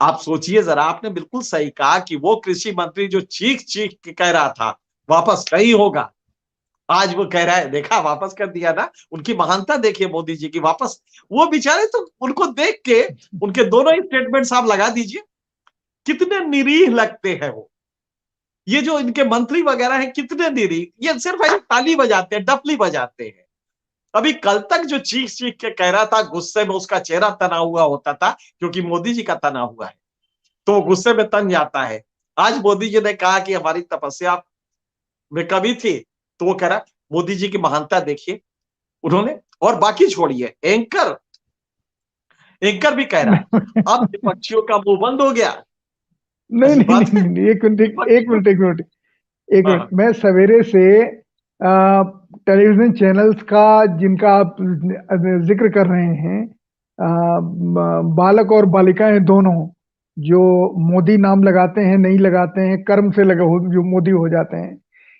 आप सोचिए जरा, आपने बिल्कुल सही कहा कि वो कृषि मंत्री जो चीख चीख के कह रहा था वापस नहीं होगा, आज वो कह रहा है, देखा वापस कर दिया ना। उनकी महानता देखिए मोदी जी की, वापस। वो बेचारे तो उनको देख के, उनके दोनों ही स्टेटमेंट्स आप लगा दीजिए, कितने निरीह लगते हैं वो। ये जो इनके मंत्री वगैरह हैं कितने निरीह, ये सिर्फ ऐसे ताली बजाते हैं, डफली बजाते हैं। अभी कल तक जो चीख चीख के कह रहा था, गुस्से में उसका चेहरा तना हुआ होता था, क्योंकि मोदी जी का तना हुआ है तो वो गुस्से में तन जाता है। आज मोदी जी ने कहा कि हमारी तपस्या में कमी थी, तो वो कह रहा मोदी जी की महानता देखिए उन्होंने। और बाकी छोड़िए, एंकर एंकर भी कह रहा अब विपक्षियों का मुंह बंद हो गया। नहीं अजीब नहीं बात है। नहीं नहीं, एक मिनट एक विपक्षियों। मिनट एक मिनट एक हाँ मिनट। हाँ मैं सवेरे से टेलीविजन चैनल्स का जिनका आप जिक्र कर रहे हैं, बालक और बालिकाएं दोनों, जो मोदी नाम लगाते हैं नहीं लगाते हैं, कर्म से लगे हो जो मोदी हो जाते हैं,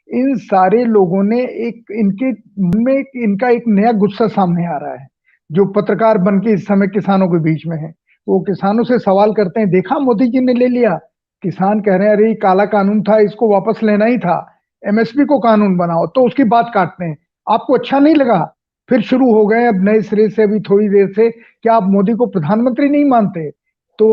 इन सारे लोगों ने एक इनके मन में इनका एक नया गुस्सा सामने आ रहा है, जो पत्रकार बन के इस समय किसानों के बीच में है। वो किसानों से सवाल करते हैं, देखा मोदी जी ने ले लिया। किसान कह रहे हैं अरे ये काला कानून था, इसको वापस लेना ही था, एमएसपी को कानून बनाओ, तो उसकी बात काटते हैं। आपको अच्छा नहीं लगा? फिर शुरू हो गए अब नए सिरे से, अभी थोड़ी देर से, क्या आप मोदी को प्रधानमंत्री नहीं मानते? तो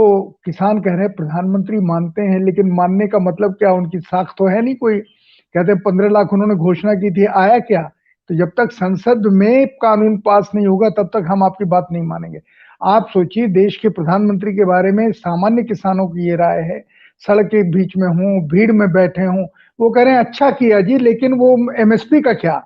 किसान कह रहे हैं प्रधानमंत्री मानते हैं, लेकिन मानने का मतलब क्या, उनकी साख तो है नहीं कोई। कहते हैं 15 लाख उन्होंने घोषणा की थी, आया क्या? तो जब तक संसद में कानून पास नहीं होगा तब तक हम आपकी बात नहीं मानेंगे। आप सोचिए, देश के प्रधानमंत्री के बारे में सामान्य किसानों की ये राय है, सड़क के बीच में हूँ, भीड़ में बैठे हूँ, वो कह रहे हैं अच्छा किया जी, लेकिन वो एमएसपी का क्या,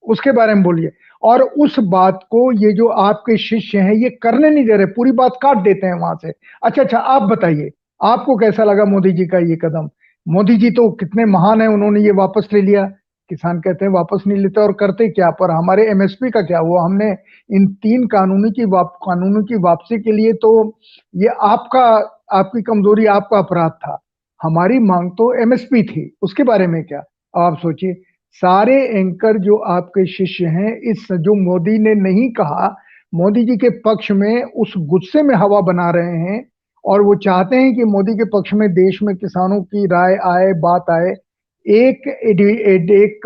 उसके बारे में बोलिए। और उस बात को ये जो आपके शिष्य हैं ये करने नहीं दे रहे, पूरी बात काट देते हैं वहां से। अच्छा अच्छा, आप बताइए, आपको कैसा लगा मोदी जी का ये कदम? मोदी जी तो कितने महान है, उन्होंने ये वापस ले लिया। किसान कहते हैं वापस नहीं लेते और करते क्या, पर हमारे एमएसपी का क्या, वो हमने इन 3 कानूनों की वापसी के लिए तो, ये आपका, आपकी कमजोरी, आपका अपराध था। हमारी मांग तो एमएसपी थी, उसके बारे में क्या? अब आप सोचिए, सारे एंकर जो आपके शिष्य हैं, इस जो मोदी ने नहीं कहा, मोदी जी के पक्ष में उस गुस्से में हवा बना रहे हैं, और वो चाहते हैं कि मोदी के पक्ष में देश में किसानों की राय आए, बात आए। एक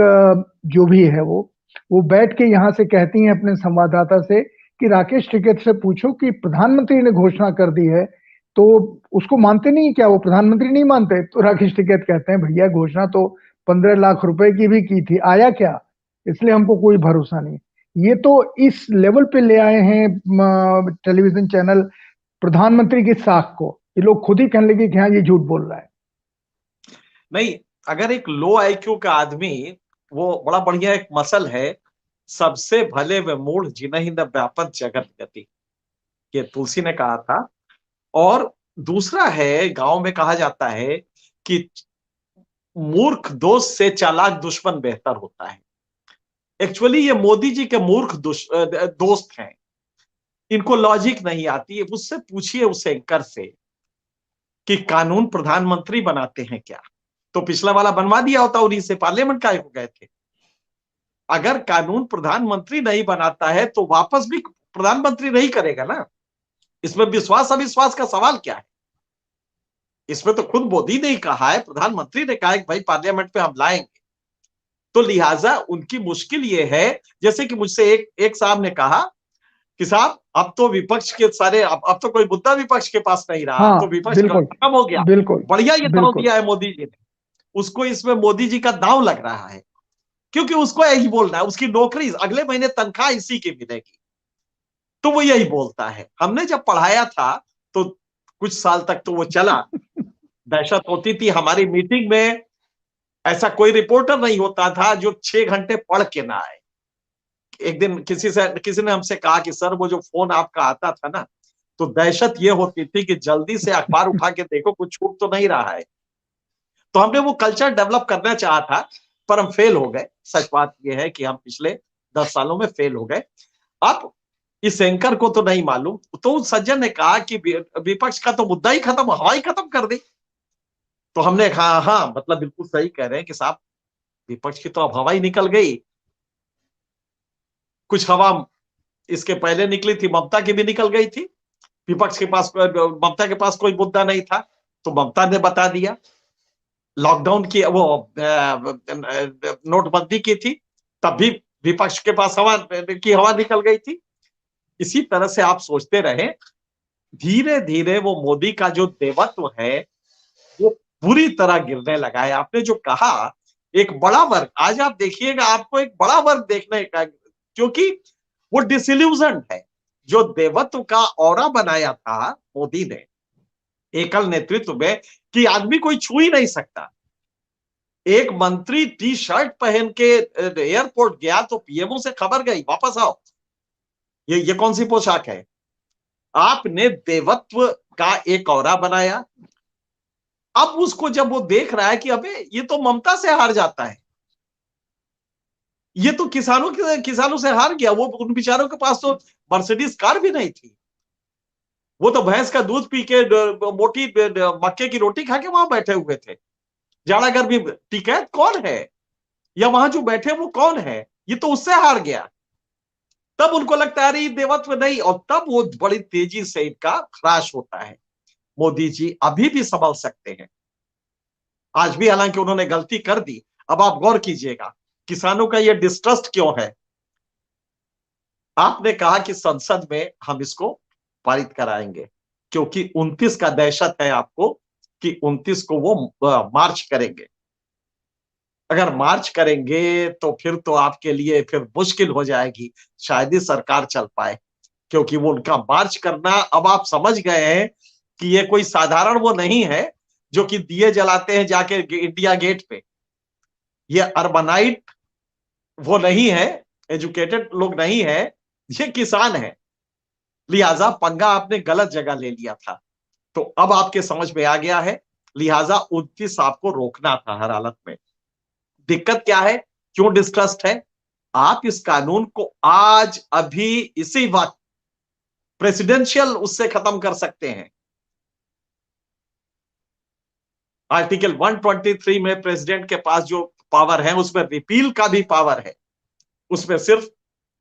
जो भी है वो बैठ के यहाँ से कहती हैं अपने संवाददाता से कि राकेश टिकैत से पूछो कि प्रधानमंत्री ने घोषणा कर दी है, तो उसको मानते नहीं क्या, वो प्रधानमंत्री नहीं मानते? तो राकेश टिकैत कहते हैं भैया घोषणा तो 15 लाख रुपए की भी की थी, आया क्या? इसलिए हमको कोई भरोसा नहीं। ये तो इस लेवल पे ले आए हैं टेलीविजन चैनल प्रधानमंत्री की साख को, ये लोग खुद ही कहने लगे कि हाँ ये झूठ बोल रहा है। नहीं, अगर एक लो आईक्यू का आदमी, वो बड़ा बढ़िया एक मसल है, सबसे भले व मूढ़ जिनहि न व्यापत जगत गति, ये तुलसी ने कहा था। और दूसरा है, गांव में कहा जाता है कि मूर्ख दोस्त से चालाक दुश्मन बेहतर होता है। एक्चुअली ये मोदी जी के मूर्ख दोस्त हैं, इनको लॉजिक नहीं आती है। उससे पूछिए, उस एंकर से, कि कानून प्रधानमंत्री बनाते हैं क्या? तो पिछला वाला बनवा दिया होता उन्हीं से, पार्लियामेंट काय हो गए थे। अगर कानून प्रधानमंत्री नहीं बनाता है तो वापस भी प्रधानमंत्री नहीं करेगा ना। इसमें विश्वास अविश्वास का सवाल क्या है? इसमें तो खुद मोदी ने ही कहा है, प्रधानमंत्री ने कहा है कि भाई पार्लियामेंट में हम लाएंगे। तो लिहाजा उनकी मुश्किल ये है, जैसे कि मुझसे एक साहब ने कहा कि साहब अब तो विपक्ष के सारे, अब तो कोई मुद्दा विपक्ष के पास नहीं रहा, अब हाँ तो विपक्ष बिल्कुल, खत्म हो गया। बिल्कुल, बढ़िया ये दांव बिल्कुल। दिया है मोदी जी ने। उसको इसमें मोदी जी का दांव लग रहा है, क्योंकि उसको यही बोलना है, उसकी नौकरी अगले महीने तनख्वाह इसी की मिलेगी, तो वो यही बोलता है। हमने जब पढ़ाया था तो कुछ साल तक तो वो चला, दहशत होती थी हमारी मीटिंग में। ऐसा कोई रिपोर्टर नहीं होता था जो 6 घंटे पढ़ के ना आए। एक दिन किसी ने हमसे कहा कि सर वो जो फोन आपका आता था ना, तो दहशत ये होती थी कि जल्दी से अखबार उठा के देखो कुछ छूट तो नहीं रहा है। तो हमने वो कल्चर डेवलप करना चाहा था, पर हम फेल हो गए। सच बात यह है कि हम पिछले 10 सालों में फेल हो गए। अब इस एंकर को तो नहीं मालूम, तो उस सज्जन ने कहा कि विपक्ष का तो मुद्दा ही खत्म, हवा ही खत्म कर दी। तो हमने कहा हाँ, मतलब बिल्कुल सही कह रहे हैं कि साहब विपक्ष की तो अब हवा ही निकल गई। कुछ हवा इसके पहले निकली थी, ममता की भी निकल गई थी। विपक्ष के पास, ममता के पास कोई मुद्दा नहीं था, तो ममता ने बता दिया। लॉकडाउन की वो नोटबंदी की थी, तब भी विपक्ष के पास हवा निकल गई थी। इसी तरह से आप सोचते रहे, धीरे धीरे वो मोदी का जो देवत्व है वो पूरी तरह गिरने लगा है। आपने जो कहा, एक बड़ा वर्ग, आज आप देखिएगा आपको एक बड़ा वर्ग देखने का, क्योंकि वो डिसइल्यूजन है। जो देवत्व का ऑरा बनाया था मोदी ने एकल नेतृत्व में, कि आदमी कोई छू ही नहीं सकता। एक मंत्री टी शर्ट पहन के एयरपोर्ट गया तो पीएमओ से खबर गई, वापस आओ, ये कौन सी पोशाक है। आपने देवत्व का एक औरा बनाया। अब उसको जब वो देख रहा है कि अबे ये तो ममता से हार जाता है, ये तो किसानों से हार गया। वो उन बेचारों के पास तो मर्सिडीज कार भी नहीं थी, वो तो भैंस का दूध पी के मोटी मक्के की रोटी खा के वहां बैठे हुए थे। जाड़ा गर्मी टिकैत कौन है, या वहां जो बैठे वो कौन है, ये तो उससे हार गया। तब उनको लगता है ये देवत्व नहीं, और तब वो बड़ी तेजी से इनका ह्रास होता है। मोदी जी अभी भी संभल सकते हैं, आज भी, हालांकि उन्होंने गलती कर दी। अब आप गौर कीजिएगा, किसानों का ये डिस्ट्रस्ट क्यों है। आपने कहा कि संसद में हम इसको पारित कराएंगे, क्योंकि 29 का दहशत है आपको कि 29 को वो मार्च करेंगे। अगर मार्च करेंगे तो फिर तो आपके लिए फिर मुश्किल हो जाएगी, शायद ही सरकार चल पाए। क्योंकि वो उनका मार्च करना, अब आप समझ गए हैं कि ये कोई साधारण वो नहीं है जो कि दिए जलाते हैं जाके इंडिया गेट पे। ये अर्बनाइट वो नहीं है, एजुकेटेड लोग नहीं है, ये किसान है। लिहाजा पंगा आपने गलत जगह ले लिया था। तो अब आपके समझ में आ गया है, लिहाजा 29 आपको रोकना था हर हालत में। दिक्कत क्या है, क्यों डिस्ट्रस्ट है। आप इस कानून को आज अभी इसी वक्त प्रेसिडेंशियल उससे खत्म कर सकते हैं। आर्टिकल 123 में प्रेसिडेंट के पास जो पावर है उसमें रिपील का भी पावर है। उसमें सिर्फ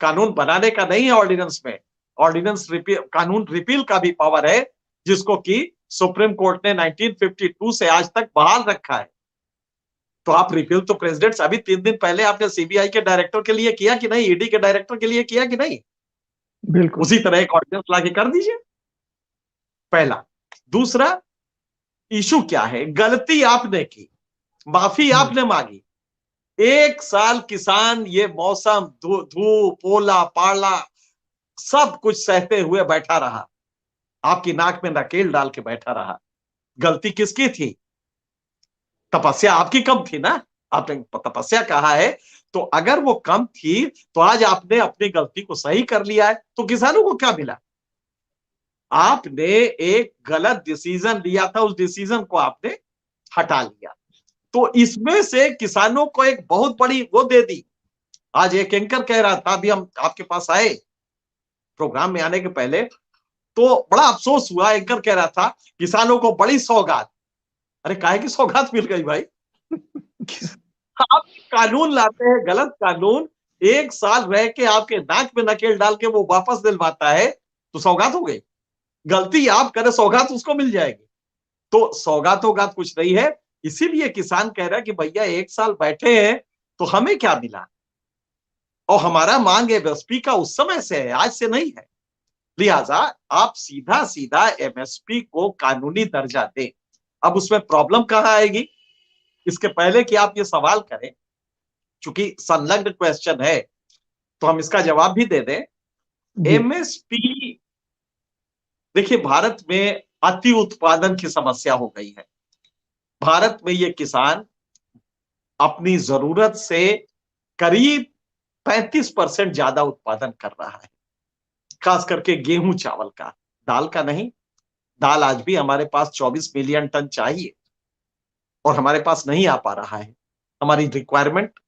कानून बनाने का नहीं है, ऑर्डिनेंस में ऑर्डिनेंस रिपील, कानून रिपील का भी पावर है, जिसको कि सुप्रीम कोर्ट ने 1952 से आज तक बहाल रखा है। तो आप रिपील तो प्रेसिडेंट, अभी 3 दिन पहले आपने सीबीआई के डायरेक्टर के लिए किया कि नहीं, ईडी के डायरेक्टर के लिए किया कि नहीं, बिल्कुल। उसी तरह एक ऑर्डिनेंस लाके कर दीजिए। पहला। दूसरा इशू क्या है, गलती आपने की, माफी आपने मांगी। 1 साल किसान ये मौसम, धूप, ओला पाला, सब कुछ सहते हुए बैठा रहा, आपकी नाक में नकेल डाल के बैठा रहा। गलती किसकी थी, तपस्या आपकी कम थी ना। आपने तपस्या कहा है, तो अगर वो कम थी तो आज आपने अपनी गलती को सही कर लिया है, तो किसानों को क्या मिला। आपने एक गलत डिसीजन लिया था, उस डिसीजन को आपने हटा लिया, तो इसमें से किसानों को एक बहुत बड़ी वो दे दी। आज एक एंकर कह रहा था, अभी हम आपके पास आए प्रोग्राम में आने के पहले, तो बड़ा अफसोस हुआ, एंकर कह रहा था किसानों को बड़ी सौगात। अरे काहे की सौगात मिल गई भाई। आप कानून लाते हैं, गलत कानून, 1 साल रह के आपके नाक में नकेल डाल के वो वापस दिलवाता है, तो सौगात हो गई। गलती आप करें, सौगात उसको मिल जाएगी। तो सौगात कुछ नहीं है। इसीलिए किसान कह रहा है कि भैया 1 साल बैठे हैं तो हमें क्या मिला, और हमारा मांग एमएसपी का उस समय से है, आज से नहीं है। लिहाजा आप सीधा सीधा एमएसपी को कानूनी दर्जा दें। अब उसमें प्रॉब्लम कहां आएगी, इसके पहले कि आप ये सवाल करें, चूंकि संलग्न क्वेश्चन है तो हम इसका जवाब भी दे दें। जी। एमएसपी, देखिए भारत में अति उत्पादन की समस्या हो गई है। भारत में ये किसान अपनी जरूरत से करीब 35% ज्यादा उत्पादन कर रहा है, खास करके गेहूं चावल का, दाल का नहीं। दाल आज भी हमारे पास 24 मिलियन टन चाहिए और हमारे पास नहीं आ पा रहा है। हमारी रिक्वायरमेंट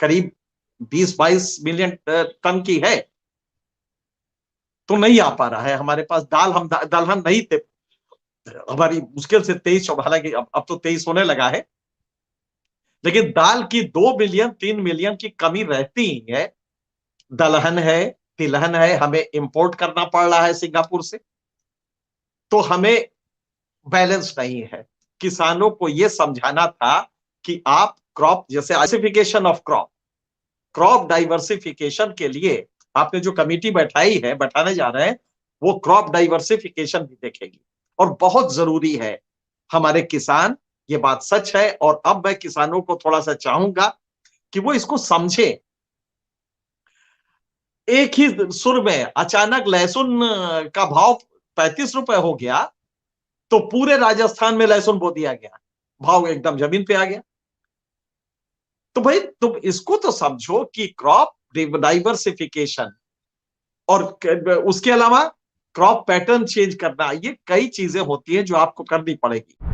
करीब 20-22 मिलियन टन की है, तो नहीं आ पा रहा है हमारे पास दाल। हम दलहन नहीं थे, हमारी मुश्किल से 23, हालांकि अब तो 23 होने लगा है, लेकिन दाल की 2 मिलियन 3 मिलियन की कमी रहती ही है। दलहन है, तिलहन है, हमें इंपोर्ट करना पड़ रहा है सिंगापुर से। तो हमें बैलेंस नहीं है। किसानों को यह समझाना था कि आप क्रॉप, जैसे diversification of crop, crop diversification के लिए आपने जो कमेटी बैठाई है, बैठाने जा रहे हैं, वो क्रॉप डाइवर्सिफिकेशन भी देखेगी और बहुत जरूरी है। हमारे किसान, ये बात सच है, और अब मैं किसानों को थोड़ा सा चाहूंगा कि वो इसको समझे। एक ही सुर में अचानक लहसुन का भाव 35 रुपए हो गया, तो पूरे राजस्थान में लहसुन बो दिया गया, भाव एकदम जमीन पे आ गया। तो भाई तुम इसको तो समझो कि क्रॉप डाइवर्सिफिकेशन और उसके अलावा क्रॉप पैटर्न चेंज करना, ये कई चीजें होती हैं जो आपको करनी पड़ेगी।